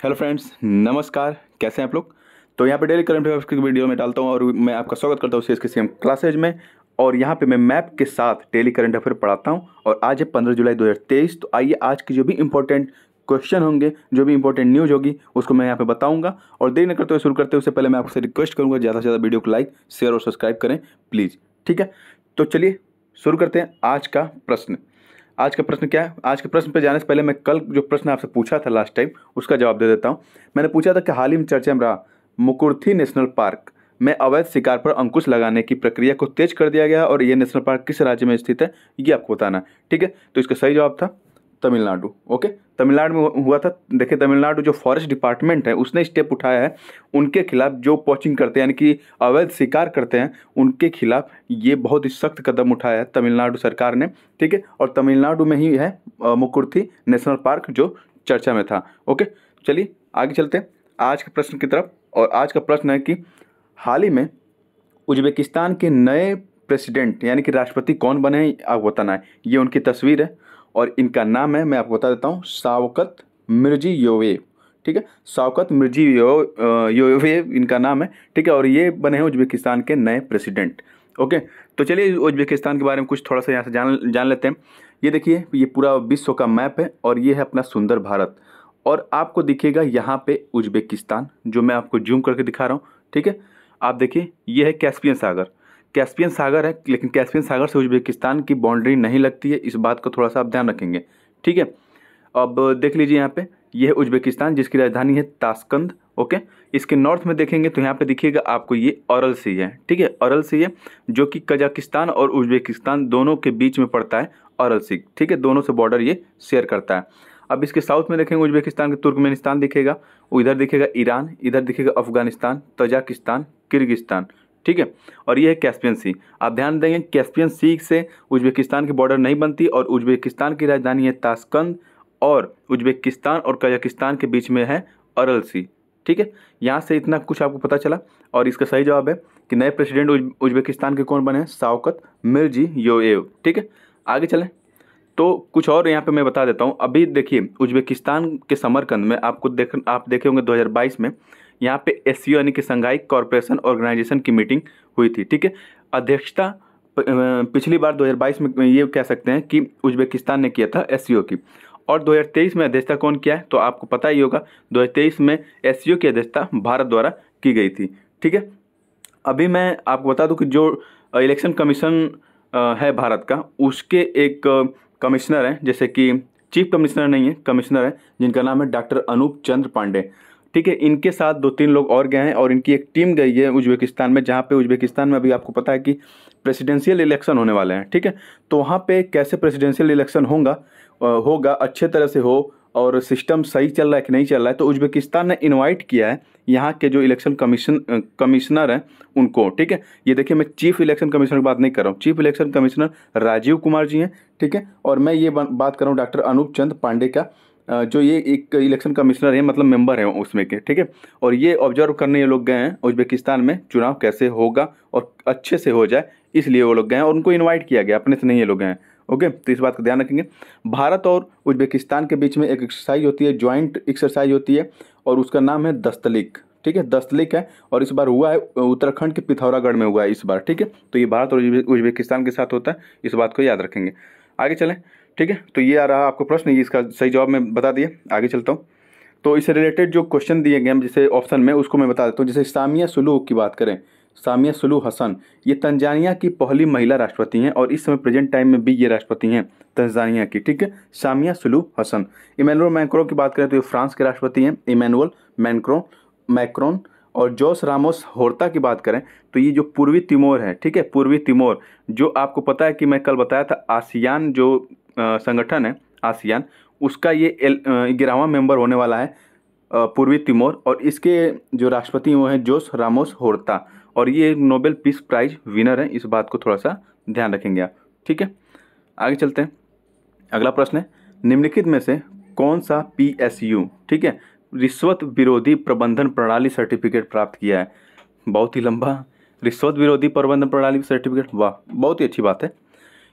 Hello friends, नमस्कार। कैसे हैं आप लोग। तो यहाँ पे डेली करंट अफेयर्स की वीडियो में डालता हूँ और मैं आपका स्वागत करता हूँ सीएसके सीएम क्लासेज में। और यहाँ पे मैं मैप के साथ डेली करंट अफेयर पढ़ाता हूँ और आज है 15 जुलाई 2023। तो आइए आज की जो भी इंपॉर्टेंट क्वेश्चन होंगे, जो भी इंपॉर्टेंट न्यूज़ होगी, उसको मैं यहाँ पे बताऊँगा। और देर न करते हुए शुरू करते हुए उससे पहले मैं आपसे रिक्वेस्ट करूँगा ज़्यादा से ज़्यादा वीडियो को लाइक, शेयर और सब्सक्राइब करें प्लीज़। ठीक है, तो चलिए शुरू करते हैं आज का प्रश्न। आज का प्रश्न क्या है। आज के प्रश्न पे जाने से पहले मैं कल जो प्रश्न आपसे पूछा था लास्ट टाइम, उसका जवाब दे देता हूँ। मैंने पूछा था कि हाल ही में चर्चा में रहा मुकुर्थी नेशनल पार्क में अवैध शिकार पर अंकुश लगाने की प्रक्रिया को तेज कर दिया गया और ये नेशनल पार्क किस राज्य में स्थित है, ये आपको बताना है। ठीक है, तो इसका सही जवाब था तमिलनाडु। ओके, तमिलनाडु में हुआ था। देखिए, तमिलनाडु जो फॉरेस्ट डिपार्टमेंट है उसने स्टेप उठाया है उनके खिलाफ, जो पोचिंग करते हैं यानी कि अवैध शिकार करते हैं उनके खिलाफ ये बहुत ही सख्त कदम उठाया है तमिलनाडु सरकार ने। ठीक है, और तमिलनाडु में ही है मुकुर्थी नेशनल पार्क जो चर्चा में था। ओके, चलिए आगे चलते हैं आज के प्रश्न की तरफ। और आज का प्रश्न है कि हाल ही में उज्बेकिस्तान के नए प्रेसिडेंट यानी कि राष्ट्रपति कौन बने हैं, आपको बताना है। ये उनकी तस्वीर है और इनका नाम है, मैं आपको बता देता हूँ, शावकत मिर्जियोयेव। ठीक है, शावकत मिर्जियोयेव इनका नाम है। ठीक है, और ये बने हैं उज्बेकिस्तान के नए प्रेसिडेंट। ओके, तो चलिए उज्बेकिस्तान के बारे में कुछ थोड़ा सा यहाँ से जान लेते हैं। ये देखिए, ये पूरा विश्व का मैप है और ये है अपना सुंदर भारत। और आपको दिखेगा यहाँ पे उज्बेकिस्तान, जो मैं आपको जूम करके दिखा रहा हूँ। ठीक है, आप देखिए, ये है कैस्पियन सागर। कैस्पियन सागर है, लेकिन कैस्पियन सागर से उज्बेकिस्तान की बाउंड्री नहीं लगती है, इस बात को थोड़ा सा आप ध्यान रखेंगे। ठीक है, अब देख लीजिए यहाँ पे, यह है उज्बेकिस्तान जिसकी राजधानी है ताशकंद। ओके, इसके नॉर्थ में देखेंगे तो यहाँ पे दिखिएगा आपको ये अरल सी है। ठीक है, अरल सी है जो कि कजाकिस्तान और उज्बेकिस्तान दोनों के बीच में पड़ता है अरल सी। ठीक है, दोनों से बॉर्डर ये शेयर करता है। अब इसके साउथ में देखेंगे उज्बेकिस्तान के तुर्कमेनिस्तान दिखेगा, इधर दिखेगा ईरान, इधर दिखेगा अफगानिस्तान, तजाकिस्तान, किर्गिस्तान। ठीक है, और ये है कैस्पियन सी। आप ध्यान देंगे कैस्पियन सी से उज्बेकिस्तान की बॉर्डर नहीं बनती और उज्बेकिस्तान की राजधानी है ताशकंद और उज्बेकिस्तान और कजाकिस्तान के बीच में है अरल सी। ठीक है, यहाँ से इतना कुछ आपको पता चला और इसका सही जवाब है कि नए प्रेसिडेंट उज्बेकिस्तान के कौन बने हैं, शावकत मिर्जियोयेव। ठीक है, आगे चलें तो कुछ और यहाँ पे मैं बता देता हूँ। अभी देखिए, उज्बेकिस्तान के समरकंद में आप देखे होंगे 2022 में यहाँ पे एससीओ यानी कि संघाई कॉरपोरेशन ऑर्गेनाइजेशन की मीटिंग हुई थी। ठीक है, अध्यक्षता पिछली बार 2022 में ये कह सकते हैं कि उज्बेकिस्तान ने किया था एससीओ की। और 2023 में अध्यक्षता कौन किया है, तो आपको पता ही होगा 2023 में एससीओ की अध्यक्षता भारत द्वारा की गई थी। ठीक है, अभी मैं आपको बता दूं कि जो इलेक्शन कमीशन है भारत का, उसके एक कमिश्नर हैं, जैसे कि चीफ कमिश्नर नहीं है, कमिश्नर है, जिनका नाम है डॉक्टर अनूप चंद्र पांडे। ठीक है, इनके साथ 2-3 लोग और गए हैं और इनकी एक टीम गई है उज्बेकिस्तान में, जहाँ पे उज्बेकिस्तान में अभी आपको पता है कि प्रेसिडेंशियल इलेक्शन होने वाले हैं। ठीक है, तो वहाँ पे कैसे प्रेसिडेंशियल इलेक्शन होगा अच्छे तरह से हो और सिस्टम सही चल रहा है कि नहीं चल रहा है, तो उज्बेकिस्तान ने इनवाइट किया है यहाँ के जो इलेक्शन कमिश्नर हैं उनको। ठीक है, ये देखिए, मैं चीफ इलेक्शन कमिश्नर की बात नहीं कर रहा हूँ, chief election commissioner Rajiv Kumar ji हैं। ठीक है, और मैं ये बात कर रहा हूँ डॉक्टर अनूप चंद्र पांडे का, जो ये एक इलेक्शन कमिश्नर है, मतलब मेंबर है उसमें के। ठीक है, और ये ऑब्जर्व करने ये लोग गए हैं उज्बेकिस्तान में चुनाव कैसे होगा और अच्छे से हो जाए, इसलिए वो लोग गए हैं और उनको इनवाइट किया गया, अपने से नहीं ये लोग गए हैं। ओके, तो इस बात का ध्यान रखेंगे। भारत और उज्बेकिस्तान के बीच में एक एक्सरसाइज होती है, ज्वाइंट एक्सरसाइज होती है और उसका नाम है दस्तलिक। ठीक है, दस्तलिक है और इस बार हुआ है उत्तराखंड के पिथौरागढ़ में हुआ है इस बार। ठीक है, तो ये भारत और उज्बेकिस्तान के साथ होता है, इस बात को याद रखेंगे। आगे चलें। ठीक है, तो ये आ रहा आपको प्रश्न, ये इसका सही जवाब मैं बता दिया। आगे चलता हूँ, तो इससे रिलेटेड जो क्वेश्चन दिए गए हैं जैसे ऑप्शन में, उसको मैं बता देता हूँ। जैसे सामिया सुलूह की बात करें, सामिया सुलूह हसन, ये तंजानिया की पहली महिला राष्ट्रपति हैं और इस समय प्रेजेंट टाइम में भी ये राष्ट्रपति हैं तंजानिया की। ठीक है, सामिया सुलूह हसन। इमैनुअल मैक्रोन की बात करें तो ये फ्रांस के राष्ट्रपति हैं, इमैनुअल मैक्रोन। और जोस रामोस होर्ता की बात करें तो ये जो पूर्वी तिमोर है, ठीक है, पूर्वी तिमोर, जो आपको पता है कि मैं कल बताया था आसियान जो संगठन है आसियान, उसका ये 11वां मेंबर होने वाला है पूर्वी तिमोर। और इसके जो राष्ट्रपति वो हैं जोस रामोस होर्ता और ये नोबेल पीस प्राइज विनर है, इस बात को थोड़ा सा ध्यान रखेंगे आप। ठीक है, आगे चलते हैं। अगला प्रश्न है, निम्नलिखित में से कौन सा PSU, ठीक है, रिश्वत विरोधी प्रबंधन प्रणाली सर्टिफिकेट प्राप्त किया है। बहुत ही लंबा, रिश्वत विरोधी प्रबंधन प्रणाली सर्टिफिकेट, वाह, बहुत ही अच्छी बात है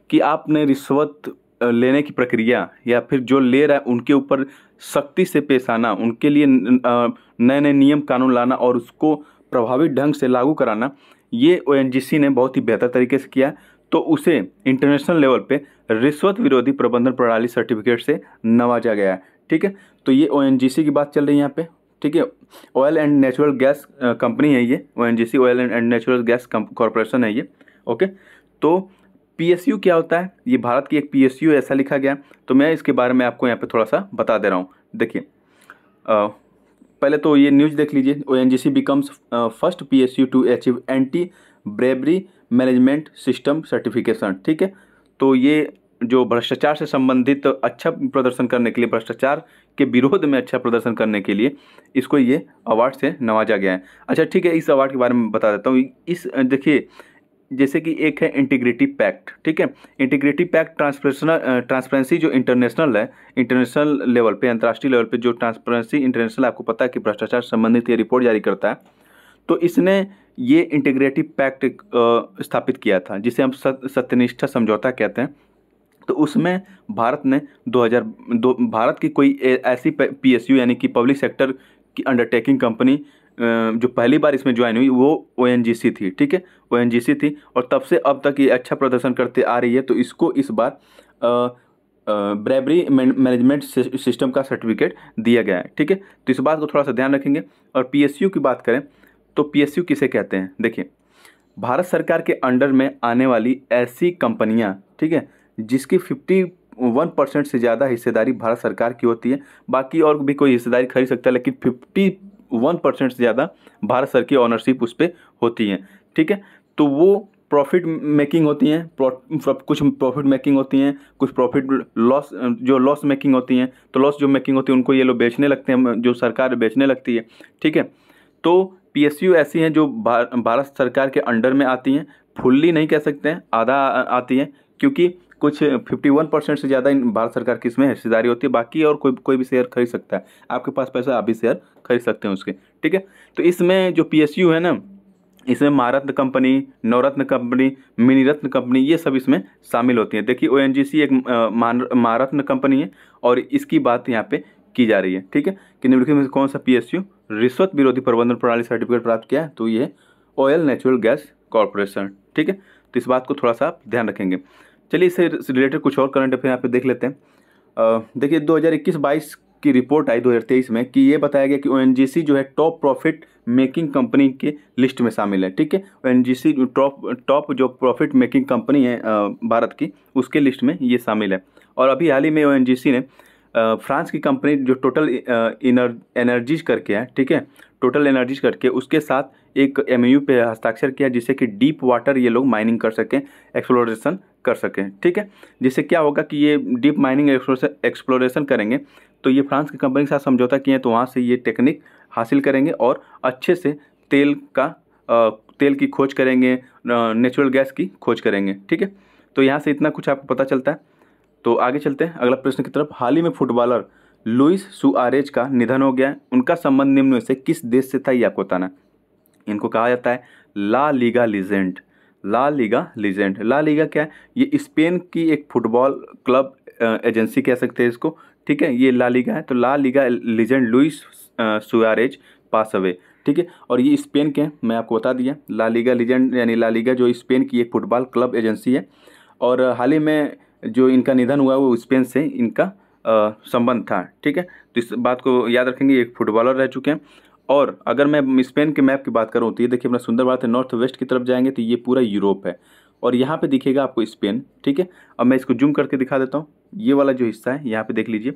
कि आपने रिश्वत लेने की प्रक्रिया या फिर जो ले रहा है उनके ऊपर सख्ती से पेश आना, उनके लिए नए नए नियम कानून लाना और उसको प्रभावी ढंग से लागू कराना, ये ओएनजीसी ने बहुत ही बेहतर तरीके से किया। तो उसे इंटरनेशनल लेवल पे रिश्वत विरोधी प्रबंधन प्रणाली सर्टिफिकेट से नवाजा गया है। ठीक है, तो ये ओएनजीसी की बात चल रही है यहाँ पे। ठीक है, oil and natural gas company है ये, ONGC oil and natural gas corporation है ये। ओके, तो पीएसयू क्या होता है, ये भारत की एक पीएसयू ऐसा लिखा गया, तो मैं इसके बारे में आपको यहाँ पे थोड़ा सा बता दे रहा हूँ। देखिए, पहले तो ये न्यूज़ देख लीजिए। ONGC becomes first PSU to achieve anti bribery management system certification. ठीक है, तो ये जो भ्रष्टाचार से संबंधित अच्छा प्रदर्शन करने के लिए, भ्रष्टाचार के विरोध में अच्छा प्रदर्शन करने के लिए इसको ये अवार्ड से नवाजा गया है। अच्छा ठीक है, इस अवार्ड के बारे में बता देता हूँ। इस देखिए, जैसे कि एक है इंटीग्रिटी पैक्ट। ठीक है, इंटीग्रिटी पैक्ट ट्रांसपेरेंसी जो इंटरनेशनल है, इंटरनेशनल लेवल पे, अंतर्राष्ट्रीय लेवल पे जो ट्रांसपेरेंसी इंटरनेशनल आपको पता है कि भ्रष्टाचार संबंधित ये रिपोर्ट जारी करता है। तो इसने ये इंटीग्रिटी पैक्ट स्थापित किया था, जिसे हम सत्यनिष्ठा समझौता कहते हैं। तो उसमें भारत ने 2002 भारत की कोई ऐसी पीएसयू यानी कि पब्लिक सेक्टर की अंडरटेकिंग कंपनी जो पहली बार इसमें ज्वाइन हुई वो ओएनजीसी थी। ठीक है, ओएनजीसी थी, और तब से अब तक ये अच्छा प्रदर्शन करते आ रही है। तो इसको इस बार ब्रेवरी मैनेजमेंट सिस्टम का सर्टिफिकेट दिया गया है। ठीक है, तो इस बात को थोड़ा सा ध्यान रखेंगे। और पीएसयू की बात करें तो पीएसयू किसे कहते हैं, देखिए, भारत सरकार के अंडर में आने वाली ऐसी कंपनियां, ठीक है, जिसकी 51% से ज़्यादा हिस्सेदारी भारत सरकार की होती है। बाकी और भी कोई हिस्सेदारी खरीद सकता है, लेकिन 51% से ज़्यादा भारत सरकार की ऑनरशिप उस पर होती है। ठीक है, तो वो प्रॉफिट मेकिंग होती हैं, कुछ प्रॉफिट मेकिंग होती हैं, कुछ प्रॉफिट लॉस मेकिंग होती हैं। तो लॉस जो मेकिंग होती है उनको ये लोग बेचने लगते हैं, जो सरकार बेचने लगती है। ठीक है, तो पीएसयू ऐसी हैं जो भारत सरकार के अंडर में आती हैं, फुल्ली नहीं कह सकते हैं, आधा आती हैं, क्योंकि कुछ 51% से ज़्यादा भारत सरकार की इसमें हिस्सेदारी होती है। बाकी और कोई भी शेयर खरीद सकता है, आपके पास पैसा आप भी शेयर खरीद सकते हैं उसके। ठीक है, तो इसमें जो पीएसयू है ना, इसमें महारत्न कंपनी, नवरत्न कंपनी, मिनीरत्न कंपनी, ये सब इसमें शामिल होती हैं। देखिए, ओएनजीसी एक महारत्न कंपनी है और इसकी बात यहाँ पे की जा रही है। ठीक है, कि निम्नलिखित में से कौन सा पीएसयू रिश्वत विरोधी प्रबंधन प्रणाली सर्टिफिकेट प्राप्त किया है, तो ये ऑयल नेचुरल गैस कॉरपोरेशन। ठीक है, तो इस बात को थोड़ा सा आप ध्यान रखेंगे। चलिए, इससे रिलेटेड कुछ और करंट अफेयर यहाँ पे देख लेते हैं। देखिए, 2021-22 की रिपोर्ट आई 2023 में कि ये बताया गया कि ओएनजीसी जो है टॉप प्रॉफिट मेकिंग कंपनी के लिस्ट में शामिल है। ठीक है, ओएनजीसी टॉप जो प्रॉफिट मेकिंग कंपनी है भारत की, उसके लिस्ट में ये शामिल है। और अभी हाल ही में ओएनजीसी ने फ्रांस की कंपनी जो टोटल एनर्जीज करके है, ठीक है, टोटल एनर्जीज करके उसके साथ एक एमओयू पे हस्ताक्षर किया, जिससे कि डीप वाटर ये लोग माइनिंग कर सकें, एक्सप्लोरेशन कर सकें। ठीक है, जिससे क्या होगा कि ये डीप माइनिंग एक्सप्लोरेशन करेंगे तो ये फ्रांस की कंपनी के साथ समझौता किए हैं, तो वहाँ से ये टेक्निक हासिल करेंगे और अच्छे से तेल की खोज करेंगे, नेचुरल गैस की खोज करेंगे। ठीक है, तो यहाँ से इतना कुछ आपको पता चलता है। तो आगे चलते हैं अगला प्रश्न की तरफ। हाल ही में फुटबॉलर लुइस सुआरेज का निधन हो गया। उनका संबंध निम्न में से किस देश से था, ये आपको बताना। इनको कहा जाता है La Liga legend. La Liga legend, La Liga क्या है, ये स्पेन की एक फुटबॉल क्लब एजेंसी कह सकते हैं इसको। ठीक है, ये ला लीगा है। तो La Liga legend Luis Suarez pass away. ठीक है, और ये स्पेन के हैं, मैं आपको बता दिया। ला लीगा लीजेंड यानी ला लीगा जो स्पेन की एक फुटबॉल क्लब एजेंसी है, और हाल ही में जो इनका निधन हुआ वो स्पेन से इनका संबंध था। ठीक है, तो इस बात को याद रखेंगे, एक फुटबॉलर रह चुके हैं। और अगर मैं स्पेन के मैप की बात करूँ तो ये देखिए अपना सुंदर भारत है, नॉर्थ वेस्ट की तरफ जाएंगे तो ये पूरा यूरोप है, और यहाँ पे दिखेगा आपको स्पेन। ठीक है, अब मैं इसको जूम करके दिखा देता हूँ। ये वाला जो हिस्सा है यहाँ पे देख लीजिए,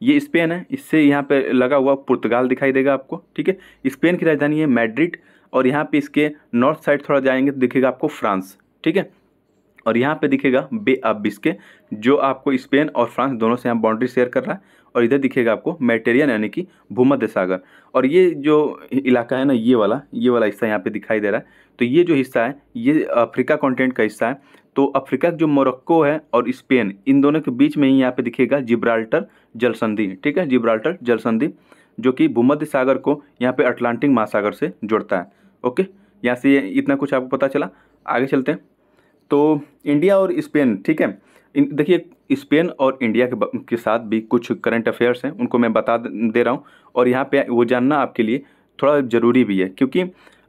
ये स्पेन है, इससे यहाँ पे लगा हुआ पुर्तगाल दिखाई देगा आपको। ठीक है, स्पेन की राजधानी है मैड्रिड, और यहाँ पे इसके नॉर्थ साइड थोड़ा जाएंगे तो दिखेगा आपको फ्रांस। ठीक है, और यहाँ पे दिखेगा बे ऑफ बिस्के, जो आपको स्पेन और फ्रांस दोनों से यहाँ बाउंड्री शेयर कर रहा है। और इधर दिखेगा आपको मेडिटेरियन यानी कि भूमध्य सागर। और ये जो इलाका है ना, ये वाला हिस्सा यहाँ पे दिखाई दे रहा है। तो ये जो हिस्सा है ये अफ्रीका कॉन्टिनेंट का हिस्सा है। तो अफ्रीका जो मोरक्को है और स्पेन, इन दोनों के बीच में ही यहाँ पे दिखेगा जिब्राल्टर जल संधि। ठीक है, जिब्राल्टर जल संधि जो कि भूमध्य सागर को यहाँ पे अटलांटिक महासागर से जोड़ता है। ओके, यहाँ से इतना कुछ आपको पता चला। आगे चलते हैं। तो इंडिया और स्पेन, ठीक है, देखिए स्पेन और इंडिया के साथ भी कुछ करंट अफेयर्स हैं, उनको मैं बता दे रहा हूँ। और यहाँ पे वो जानना आपके लिए थोड़ा ज़रूरी भी है, क्योंकि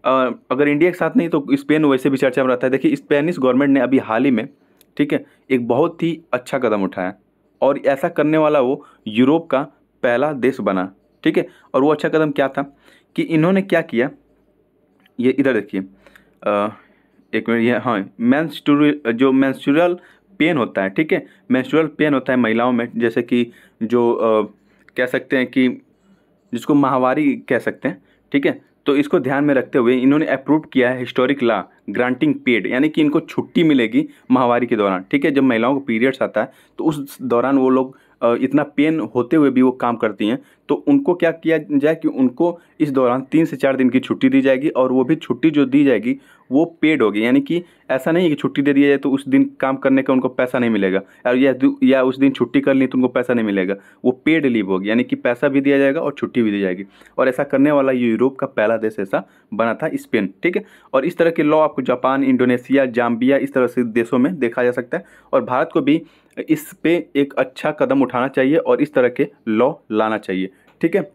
अगर इंडिया के साथ नहीं तो स्पेन वैसे भी चर्चा में रहता है। देखिए, स्पेनिश गवर्नमेंट ने अभी हाल ही में, ठीक है, एक बहुत ही अच्छा कदम उठाया, और ऐसा करने वाला वो यूरोप का पहला देश बना, ठीक है। और वो अच्छा कदम क्या था कि इन्होंने क्या किया, ये इधर देखिए, एक मिनट, ये हाँ, मेंस्ट्रुअल पेन होता है, ठीक है, मेंस्ट्रुअल पेन होता है महिलाओं में, जैसे कि जो कह सकते हैं कि जिसको माहवारी कह सकते हैं, ठीक है। तो इसको ध्यान में रखते हुए इन्होंने अप्रूव किया है हिस्टोरिक लॉ ग्रांटिंग पेड, यानी कि इनको छुट्टी मिलेगी माहवारी के दौरान, ठीक है। जब महिलाओं को पीरियड्स आता है तो उस दौरान वो लोग इतना पेन होते हुए भी वो काम करती हैं, तो उनको क्या किया जाए कि उनको इस दौरान 3 से 4 दिन की छुट्टी दी जाएगी, और वो भी छुट्टी जो दी जाएगी वो पेड होगी, यानी कि ऐसा नहीं है कि छुट्टी दे दी जाए तो उस दिन काम करने का उनको पैसा नहीं मिलेगा, और या उस दिन छुट्टी कर ली तो उनको पैसा नहीं मिलेगा, वो पेड लीव होगी, यानी कि पैसा भी दिया जाएगा और छुट्टी भी दी जाएगी। और ऐसा करने वाला यूरोप का पहला देश ऐसा बना था, स्पेन, ठीक है। और इस तरह के लॉ आपको जापान, इंडोनेशिया, जाम्बिया, इस तरह से देशों में देखा जा सकता है, और भारत को भी इस पे एक अच्छा कदम उठाना चाहिए और इस तरह के लॉ लाना चाहिए, ठीक है।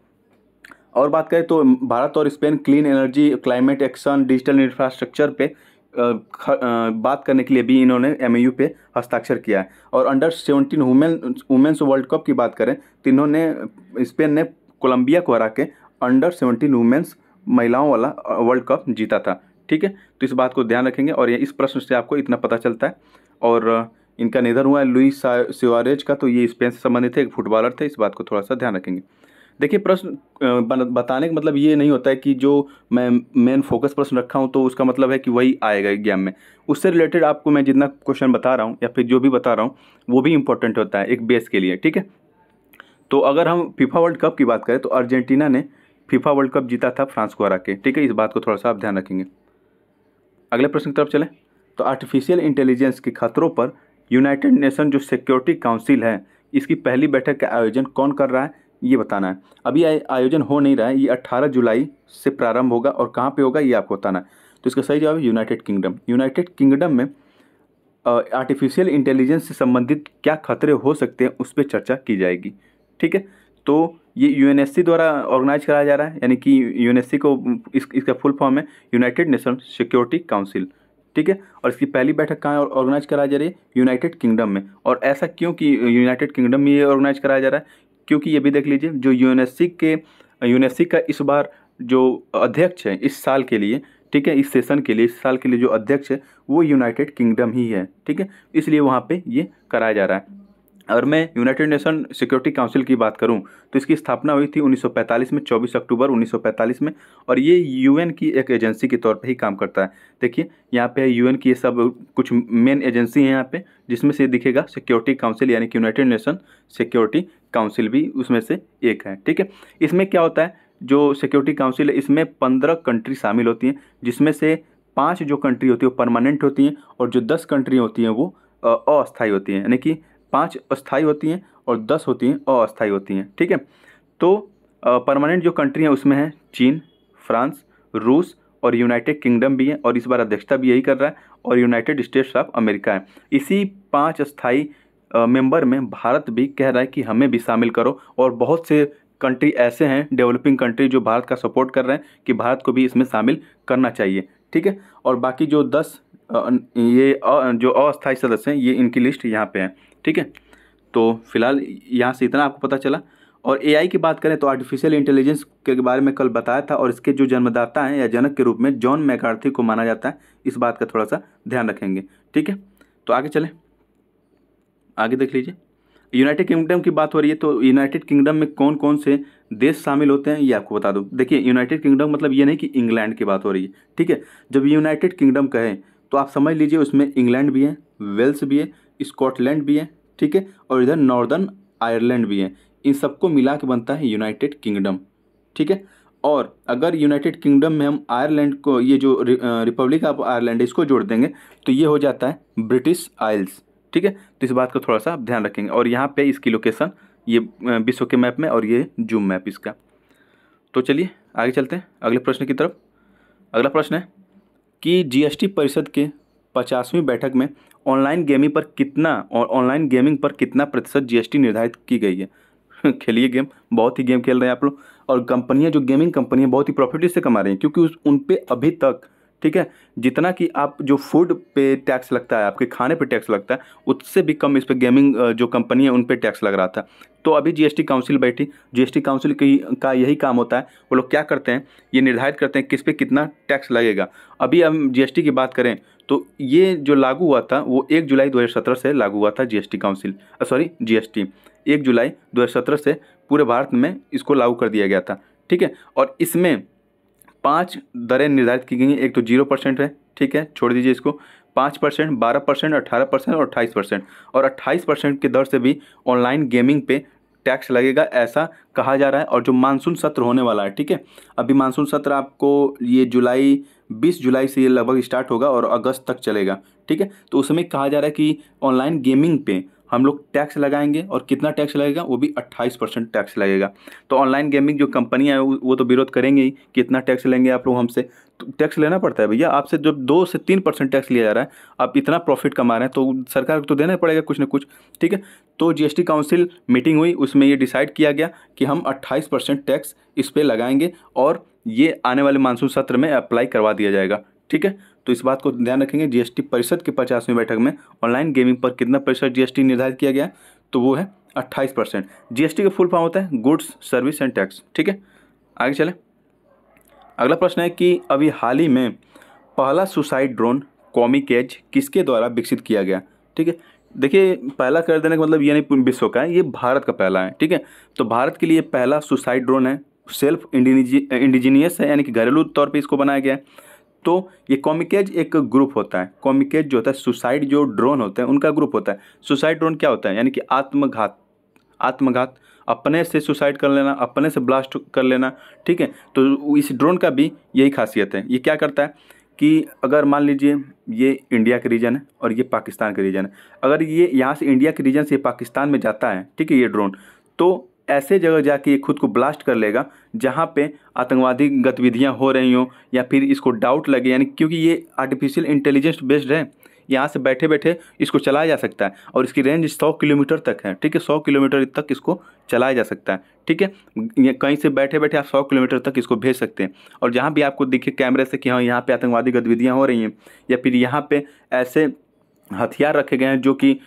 और बात करें तो भारत और Spain clean energy, climate action, digital infrastructure पे बात करने के लिए भी इन्होंने एमओयू पे हस्ताक्षर किया है। और अंडर 17 वुमेन्स वर्ल्ड कप की बात करें तो इन्होंने, स्पेन ने कोलंबिया को हरा के अंडर 17 वुमेन्स महिलाओं वाला वर्ल्ड कप जीता था, ठीक है। तो इस बात को ध्यान रखेंगे, और ये इस प्रश्न से आपको इतना पता चलता है। और इनका निधन हुआ है लुइस सुआरेज का, तो ये स्पेन से संबंधित थे, एक फुटबॉलर थे, इस बात को थोड़ा सा ध्यान रखेंगे। देखिए, प्रश्न बताने का मतलब ये नहीं होता है कि जो मैं मेन फोकस प्रश्न रखा हूँ तो उसका मतलब है कि वही आएगा एग्जाम में। उससे रिलेटेड आपको मैं जितना क्वेश्चन बता रहा हूँ या फिर जो भी बता रहा हूँ वो भी इंपॉर्टेंट होता है एक बेस के लिए, ठीक है। तो अगर हम फीफा वर्ल्ड कप की बात करें तो अर्जेंटीना ने फीफा वर्ल्ड कप जीता था फ्रांस को हरा के, ठीक है। इस बात को थोड़ा सा आप ध्यान रखेंगे। अगले प्रश्न की तरफ चलें तो आर्टिफिशियल इंटेलिजेंस के खतरों पर यूनाइटेड नेशन जो सिक्योरिटी काउंसिल है, इसकी पहली बैठक का आयोजन कौन कर रहा है, ये बताना है। अभी आयोजन हो नहीं रहा है, ये 18 जुलाई से प्रारंभ होगा, और कहाँ पे होगा ये आपको बताना है। तो इसका सही जवाब है यूनाइटेड किंगडम। यूनाइटेड किंगडम में आर्टिफिशियल इंटेलिजेंस से संबंधित क्या खतरे हो सकते हैं उस पर चर्चा की जाएगी, ठीक है। तो ये यूएनएससी द्वारा ऑर्गेनाइज कराया जा रहा है, यानी कि यूएनएससी को इसका फुल फॉर्म है यूनाइटेड नेशन सिक्योरिटी काउंसिल, ठीक है। और इसकी पहली बैठक कहाँ ऑर्गेनाइज कराई जा रही है, यूनाइटेड किंगडम में। और ऐसा क्यों कि यूनाइटेड किंगडम में ये ऑर्गेनाइज कराया जा रहा है, क्योंकि ये भी देख लीजिए, जो यूएनएससी का इस बार जो अध्यक्ष है इस साल के लिए, ठीक है, इस सेशन के लिए, इस साल के लिए जो अध्यक्ष है वो यूनाइटेड किंगडम ही है, ठीक है। इसलिए वहाँ पे ये कराया जा रहा है। और मैं यूनाइटेड नेशन सिक्योरिटी काउंसिल की बात करूं तो इसकी स्थापना हुई थी 1945 में, 24 अक्टूबर 1945 में, और ये यूएन की एक एजेंसी के तौर पे ही काम करता है। देखिए, यहाँ पे यूएन की ये सब कुछ मेन एजेंसी हैं यहाँ पे, जिसमें से दिखेगा सिक्योरिटी काउंसिल, यानी कि यूनाइटेड नेशन सिक्योरिटी काउंसिल भी उसमें से एक है, ठीक है। इसमें क्या होता है, जो सिक्योरिटी काउंसिल है इसमें 15 कंट्री शामिल होती हैं, जिसमें से 5 जो कंट्री होती है वो परमानेंट होती हैं, और जो 10 कंट्री होती हैं वो अस्थायी होती हैं, यानी कि 5 अस्थायी होती हैं और 10 होती हैं अस्थायी होती हैं, ठीक है। तो परमानेंट जो कंट्री हैं उसमें है चीन, फ्रांस, रूस और यूनाइटेड किंगडम भी है, और इस बार अध्यक्षता भी यही कर रहा है, और यूनाइटेड स्टेट्स ऑफ अमेरिका है। इसी 5 अस्थायी मेंबर में भारत भी कह रहा है कि हमें भी शामिल करो, और बहुत से कंट्री ऐसे हैं डेवलपिंग कंट्री जो भारत का सपोर्ट कर रहे हैं कि भारत को भी इसमें शामिल करना चाहिए, ठीक है। और बाकी जो 10 जो अस्थायी सदस्य हैं ये इनकी लिस्ट यहाँ पे है, ठीक है। तो फिलहाल यहाँ से इतना आपको पता चला। और एआई की बात करें तो आर्टिफिशियल इंटेलिजेंस के बारे में कल बताया था, और इसके जो जन्मदाता हैं या जनक के रूप में जॉन मैकार्थी को माना जाता है, इस बात का थोड़ा सा ध्यान रखेंगे, ठीक है। तो आगे चलें, आगे देख लीजिए। यूनाइटेड किंगडम की बात हो रही है, तो यूनाइटेड किंगडम में कौन कौन से देश शामिल होते हैं ये आपको बता दूं। देखिए, यूनाइटेड किंगडम मतलब ये नहीं कि इंग्लैंड की बात हो रही है, ठीक है। जब यूनाइटेड किंगडम कहें तो आप समझ लीजिए उसमें इंग्लैंड भी है, वेल्स भी है, स्कॉटलैंड भी है, ठीक है, और इधर नॉर्दर्न आयरलैंड भी है। इन सबको मिला के बनता है यूनाइटेड किंगडम, ठीक है। और अगर यूनाइटेड किंगडम में हम आयरलैंड को, ये जो रिपब्लिक ऑफ आयरलैंड इसको जोड़ देंगे तो ये हो जाता है ब्रिटिश आइल्स, ठीक है। तो इस बात को थोड़ा सा आप ध्यान रखेंगे, और यहाँ पे इसकी लोकेशन ये विश्व के मैप में, और ये जूम मैप इसका। तो चलिए आगे चलते हैं अगले प्रश्न की तरफ। अगला प्रश्न है कि जीएसटी परिषद के 50वीं बैठक में ऑनलाइन गेमिंग पर कितना और ऑनलाइन गेमिंग पर कितना प्रतिशत जीएसटी निर्धारित की गई है। खेलिए गेम, बहुत ही गेम खेल रहे हैं आप लोग, और कंपनियां जो गेमिंग कंपनियां बहुत ही प्रॉफिट से कमा रही हैं, क्योंकि उन पे अभी तक, ठीक है, जितना कि आप जो फूड पे टैक्स लगता है, आपके खाने पे टैक्स लगता है, उससे भी कम इस पे गेमिंग जो कंपनी है उन पे टैक्स लग रहा था। तो अभी जीएसटी काउंसिल बैठी, जीएसटी काउंसिल का यही काम होता है, वो लोग क्या करते हैं, ये निर्धारित करते हैं किस पे कितना टैक्स लगेगा। अभी हम जीएसटी की बात करें तो ये जो लागू हुआ था वो 1 जुलाई 2017 से लागू हुआ था, जीएसटी काउंसिल जीएसटी 1 जुलाई 2017 से पूरे भारत में इसको लागू कर दिया गया था, ठीक है। और इसमें 5 दरें निर्धारित की गई हैं। एक तो 0% है, ठीक है, छोड़ दीजिए इसको, 5%, 12%, 18% और 28%, और 28% की दर से भी ऑनलाइन गेमिंग पे टैक्स लगेगा, ऐसा कहा जा रहा है। और जो मानसून सत्र होने वाला है, ठीक है, अभी मानसून सत्र आपको ये 20 जुलाई से ये लगभग स्टार्ट होगा और अगस्त तक चलेगा, ठीक है। तो उसमें कहा जा रहा है कि ऑनलाइन गेमिंग पे हम लोग टैक्स लगाएंगे, और कितना टैक्स लगेगा, वो भी 28% टैक्स लगेगा। तो ऑनलाइन गेमिंग जो कंपनियां हैं वो तो विरोध करेंगे ही, कितना टैक्स लेंगे आप लोग हमसे। तो टैक्स लेना पड़ता है भैया, आपसे जब 2 से 3% टैक्स लिया जा रहा है, आप इतना प्रॉफिट कमा रहे हैं तो सरकार को तो देना ही पड़ेगा कुछ ना कुछ, ठीक है। तो जीएसटी काउंसिल मीटिंग हुई, उसमें ये डिसाइड किया गया कि हम 28% टैक्स इस पर लगाएंगे, और ये आने वाले मानसून सत्र में अप्लाई करवा दिया जाएगा, ठीक है। तो इस बात को ध्यान रखेंगे। जीएसटी परिषद की 50वीं बैठक में ऑनलाइन गेमिंग पर कितना प्रतिशत जीएसटी निर्धारित किया गया, तो वो है 28%। जीएसटी का फुल फॉर्म होता है गुड्स सर्विस एंड टैक्स, ठीक है। आगे चले, अगला प्रश्न है कि अभी हाल ही में पहला सुसाइड ड्रोन कॉमिकेज किसके द्वारा विकसित किया गया, ठीक है। देखिए, पहला कर देने का मतलब ये नहीं विश्व का है, ये भारत का पहला है, ठीक है। तो भारत के लिए पहला सुसाइड ड्रोन है, सेल्फ इंडिजीनियस है, यानी कि घरेलू तौर पे इसको बनाया गया है। तो ये कॉमिकेज एक ग्रुप होता है, कॉमिकेज जो होता है, सुसाइड जो ड्रोन होते हैं उनका ग्रुप होता है। सुसाइड ड्रोन क्या होता है, यानी कि आत्मघात, अपने से सुसाइड कर लेना, अपने से ब्लास्ट कर लेना, ठीक है। तो इस ड्रोन का भी यही खासियत है। ये क्या करता है कि अगर मान लीजिए ये इंडिया के रीजन है और ये पाकिस्तान के रीजन है, अगर ये यहाँ से इंडिया के रीजन से पाकिस्तान में जाता है, ठीक है, ये ड्रोन, तो ऐसे जगह जाके ये खुद को ब्लास्ट कर लेगा जहाँ पे आतंकवादी गतिविधियाँ हो रही हों, या फिर इसको डाउट लगे, यानी क्योंकि ये आर्टिफिशियल इंटेलिजेंस बेस्ड है, यहाँ से बैठे बैठे इसको चलाया जा सकता है, और इसकी रेंज 100 किलोमीटर तक है, ठीक है, 100 किलोमीटर तक इसको चलाया जा सकता है, ठीक है। ये कहीं से बैठे बैठे आप 100 किलोमीटर तक इसको भेज सकते हैं, और जहाँ भी आपको दिखे कैमरे से कि हाँ यहाँ पे आतंकवादी गतिविधियाँ हो रही हैं, या फिर यहाँ पे ऐसे हथियार रखे गए हैं जो कि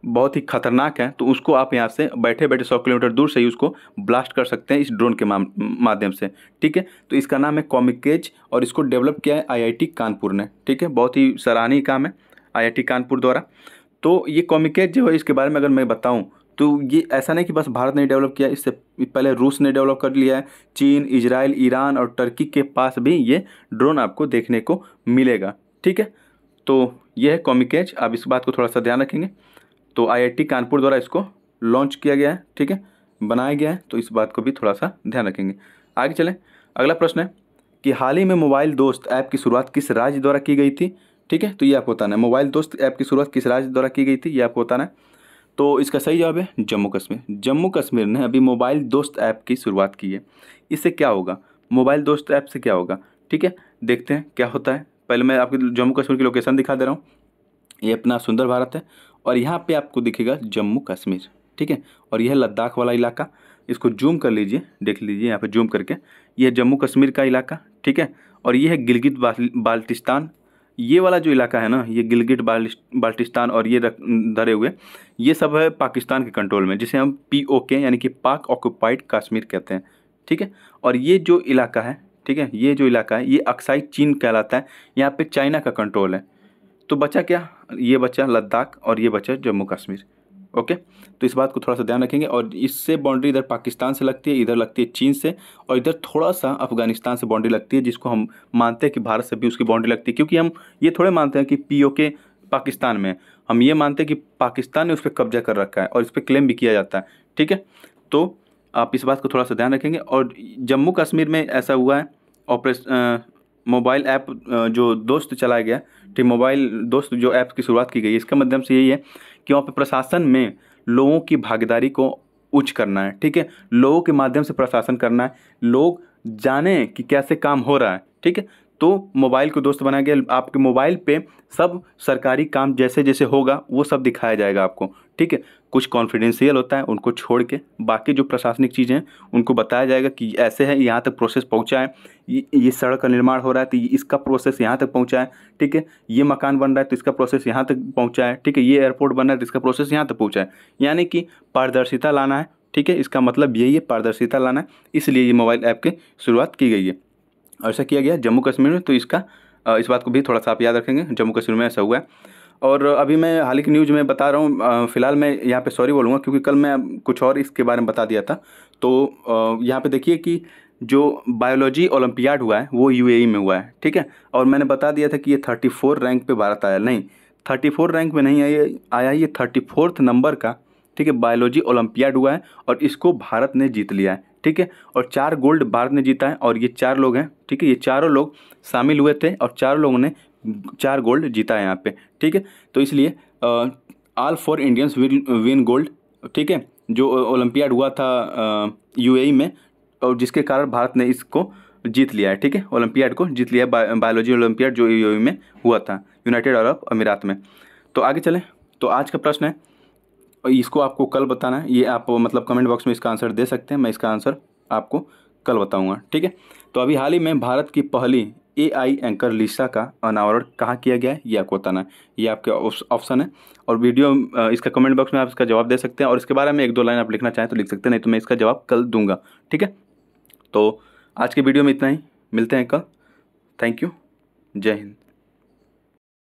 बहुत ही खतरनाक है, तो उसको आप यहाँ से बैठे बैठे 100 किलोमीटर दूर से ही उसको ब्लास्ट कर सकते हैं इस ड्रोन के माध्यम से, ठीक है। तो इसका नाम है कॉमिकेज, और इसको डेवलप किया है आईआईटी कानपुर ने, ठीक है। बहुत ही सराहनीय काम है आईआईटी कानपुर द्वारा। तो ये कॉमिकेज जो है, इसके बारे में अगर मैं बताऊँ तो ये ऐसा नहीं कि बस भारत ने डेवलप किया, इससे पहले रूस ने डेवलप कर लिया है, चीन, इजराइल, ईरान और टर्की के पास भी ये ड्रोन आपको देखने को मिलेगा, ठीक है। तो ये है कॉमिकेज, आप इस बात को थोड़ा सा ध्यान रखेंगे। तो आईआईटी कानपुर द्वारा इसको लॉन्च किया गया है, ठीक है, बनाया गया है, तो इस बात को भी थोड़ा सा ध्यान रखेंगे। आगे चलें, अगला प्रश्न है कि हाल ही में मोबाइल दोस्त ऐप की शुरुआत किस राज्य द्वारा की गई थी, ठीक है। तो ये आपको बताना है, मोबाइल दोस्त ऐप की शुरुआत किस राज्य द्वारा की गई थी, ये आपको बताना है। तो इसका सही जवाब है जम्मू कश्मीर। जम्मू कश्मीर ने अभी मोबाइल दोस्त ऐप की शुरुआत की है। इससे क्या होगा, मोबाइल दोस्त ऐप से क्या होगा, ठीक है, देखते हैं क्या होता है। पहले मैं आपको जम्मू कश्मीर की लोकेशन दिखा दे रहा हूँ। ये अपना सुंदर भारत है, और यहाँ पे आपको दिखेगा जम्मू कश्मीर, ठीक है, और यह लद्दाख वाला इलाका, इसको जूम कर लीजिए, देख लीजिए यहाँ पे जूम करके, यह जम्मू कश्मीर का इलाका, ठीक है। और ये है गिलगित बाल्टिस्तान, ये वाला जो इलाका है ना, ये गिलगित बाल्टिस्तान और ये धरे हुए, ये सब है पाकिस्तान के कंट्रोल में, जिसे हम POK यानी कि पाक ऑक्युपाइड कश्मीर कहते हैं, ठीक है। और ये जो इलाका है, ठीक है, ये जो इलाका है ये अक्साई चीन कहलाता है, यहाँ पे चाइना का कंट्रोल है। तो बचा क्या, ये बचा लद्दाख और ये बचा जम्मू कश्मीर, ओके। तो इस बात को थोड़ा सा ध्यान रखेंगे। और इससे बाउंड्री इधर पाकिस्तान से लगती है, इधर लगती है चीन से, और इधर थोड़ा सा अफगानिस्तान से बाउंड्री लगती है, जिसको हम मानते हैं कि भारत से भी उसकी बाउंड्री लगती है, क्योंकि हम ये थोड़े मानते हैं कि POK पाकिस्तान में, हम ये मानते हैं कि पाकिस्तान ने उस पर कब्जा कर रखा है और इस पर क्लेम भी किया जाता है, ठीक है। तो आप इस बात को थोड़ा सा ध्यान रखेंगे। और जम्मू कश्मीर में ऐसा हुआ है, ऑपरेशन मोबाइल ऐप जो दोस्त चलाया गया, ठीक, मोबाइल दोस्त जो ऐप की शुरुआत की गई, इसका माध्यम से यही है कि वहाँ पे प्रशासन में लोगों की भागीदारी को उच्च करना है, ठीक है, लोगों के माध्यम से प्रशासन करना है, लोग जाने कि कैसे काम हो रहा है, ठीक है। तो मोबाइल को दोस्त बना के आपके मोबाइल पे सब सरकारी काम जैसे जैसे होगा वो सब दिखाया जाएगा आपको, ठीक है। कुछ कॉन्फिडेंशियल होता है, उनको छोड़ के बाकी जो प्रशासनिक चीज़ें हैं उनको बताया जाएगा कि ऐसे है, यहाँ तक प्रोसेस पहुँचा है, ये सड़क का निर्माण हो रहा है तो इसका प्रोसेस यहाँ तक पहुँचा है, ठीक है। ये मकान बन रहा है तो इसका प्रोसेस यहाँ तक पहुँचा है, ठीक है। ये एयरपोर्ट बन रहा है तो इसका प्रोसेस यहाँ तक पहुँचा है। यानी कि पारदर्शिता लाना है, ठीक है। इसका मतलब यही है, पारदर्शिता लाना है, इसलिए ये मोबाइल ऐप की शुरुआत की गई है। ऐसा किया गया जम्मू कश्मीर में, तो इसका इस बात को भी थोड़ा सा आप याद रखेंगे, जम्मू कश्मीर में ऐसा हुआ है। और अभी मैं हाल ही की न्यूज़ में बता रहा हूँ, फ़िलहाल मैं यहाँ पे सॉरी बोलूँगा क्योंकि कल मैं कुछ और इसके बारे में बता दिया था। तो यहाँ पे देखिए कि जो बायोलॉजी ओलंपियाड हुआ है वो यूएई में हुआ है, ठीक है। और मैंने बता दिया था कि ये 34 रैंक पे भारत आया, नहीं 34 रैंक में नहीं आया, ये 34th नंबर का, ठीक है, बायोलॉजी ओलंपियाड हुआ है और इसको भारत ने जीत लिया है, ठीक है। और 4 गोल्ड भारत ने जीता है और ये 4 लोग हैं, ठीक है। ये चारों लोग शामिल हुए थे और 4 लोगों ने 4 गोल्ड जीता है यहाँ पे, ठीक है। तो इसलिए ऑल 4 इंडियंस विन गोल्ड, ठीक है, जो ओलंपियाड हुआ था यूएई में और जिसके कारण भारत ने इसको जीत लिया है, ठीक है। ओलंपियाड को जीत लिया, बायोलॉजी ओलंपियाड जो यूएई में हुआ था, यूनाइटेड अरब अमीरात में। तो आगे चलें, तो आज का प्रश्न है, इसको आपको कल बताना है। ये आप मतलब कमेंट बॉक्स में इसका आंसर दे सकते हैं, मैं इसका आंसर आपको कल बताऊंगा, ठीक है। तो अभी हाल ही में भारत की पहली एआई एंकर लिसा का अनावरण कहाँ किया गया है ये आपको बताना है। ये आपके ऑप्शन है और वीडियो इसका कमेंट बॉक्स में आप इसका जवाब दे सकते हैं और इसके बारे में 1-2 लाइन आप लिखना चाहें तो लिख सकते हैं, नहीं तो मैं इसका जवाब कल दूंगा, ठीक है। तो आज के वीडियो में इतना ही, मिलते हैं कल। थैंक यू, जय हिंद।